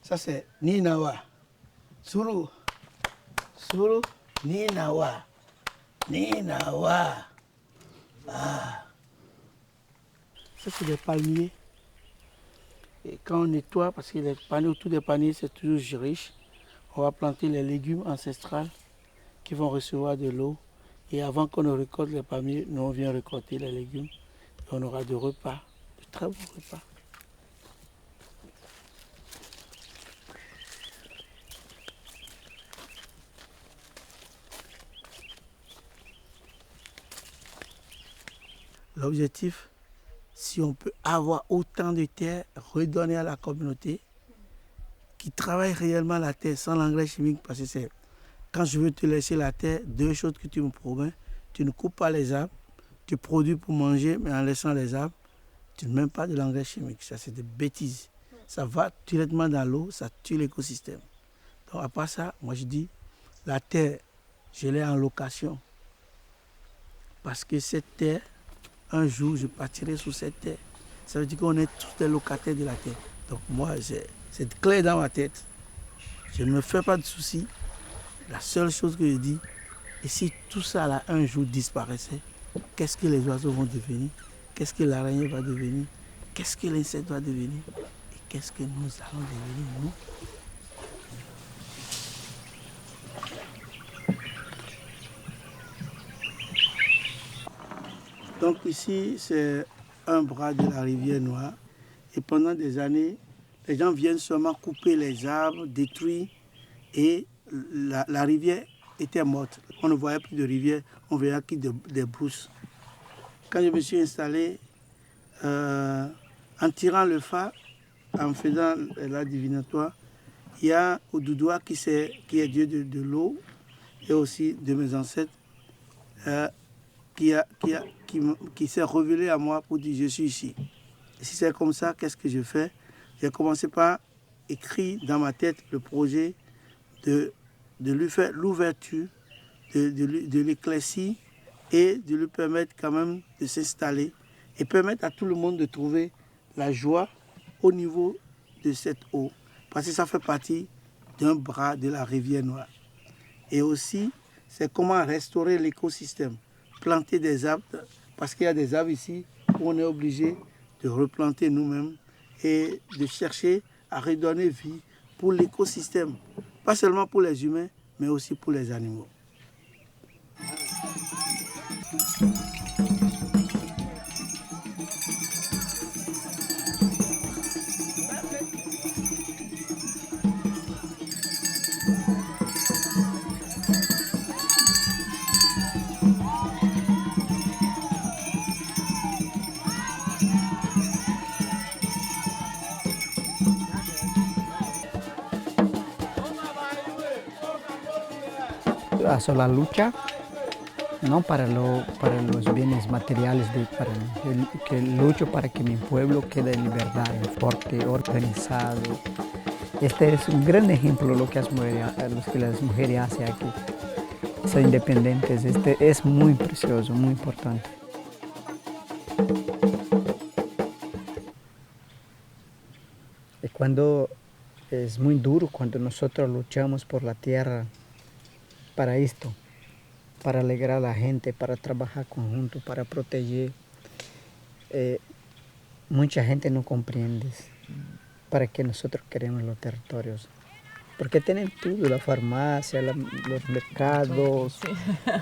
Ça c'est Ninawa. Suru. Suru. Ninawa. Ninawa. Ah. Ça c'est des palmiers. Et quand on nettoie, parce que les paniers, autour des paniers c'est toujours riche, on va planter les légumes ancestrales qui vont recevoir de l'eau. Et avant qu'on ne récolte les palmiers, nous on vient récolter les légumes. Et on aura de repas, de très bons repas. L'objectif, si on peut avoir autant de terre, redonner à la communauté, qui travaille réellement la terre sans l'engrais chimique, parce que c'est quand je veux te laisser la terre, deux choses que tu me promets, tu ne coupes pas les arbres, tu produis pour manger, mais en laissant les arbres, tu ne mets pas de l'engrais chimique. Ça, c'est des bêtises. Ça va directement dans l'eau, ça tue l'écosystème. Donc, à part ça, moi je dis, la terre, je l'ai en location. Parce que cette terre, un jour, je partirai sur cette terre. Ça veut dire qu'on est tous des locataires de la terre. Donc moi, c'est clair dans ma tête. Je ne me fais pas de soucis. La seule chose que je dis, et si tout ça là un jour disparaissait, qu'est-ce que les oiseaux vont devenir? Qu'est-ce que l'araignée va devenir? Qu'est-ce que l'insecte va devenir? Et qu'est-ce que nous allons devenir, nous? Donc ici, c'est un bras de la rivière Noire. Et pendant des années, les gens viennent seulement couper les arbres, détruire. Et la rivière était morte. On ne voyait plus de rivière, on voyait que des brousses. Quand je me suis installé, en tirant le phare, en faisant la divinatoire, il y a Oudoudoua qui est dieu de l'eau et aussi de mes ancêtres, qui s'est révélé à moi pour dire je suis ici. Et si c'est comme ça, qu'est-ce que je fais? J'ai commencé par écrire dans ma tête le projet de lui faire l'ouverture, de l'éclaircir et de lui permettre quand même de s'installer et permettre à tout le monde de trouver la joie au niveau de cette eau. Parce que ça fait partie d'un bras de la rivière Noire. Et aussi, c'est comment restaurer l'écosystème. Planter des arbres, parce qu'il y a des arbres ici où on est obligé de replanter nous-mêmes et de chercher à redonner vie pour l'écosystème. Pas seulement pour les humains, mais aussi pour les animaux. Hacer la lucha, no para los bienes materiales, que lucho para que mi pueblo quede en libertad, fuerte, organizado. Este es un gran ejemplo lo que las mujeres hacen aquí. Son independientes, este es muy precioso, muy importante. Y cuando es muy duro, cuando nosotros luchamos por la tierra, para esto, para alegrar a la gente, para trabajar conjunto, para proteger. Mucha gente no comprende para qué nosotros queremos los territorios. Porque tienen todo, la farmacia, los mercados, sí.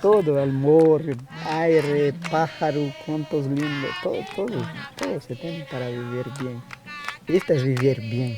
Todo, el amor, aire, pájaro, cuantos lindos, todo se tiene para vivir bien. Esto es vivir bien.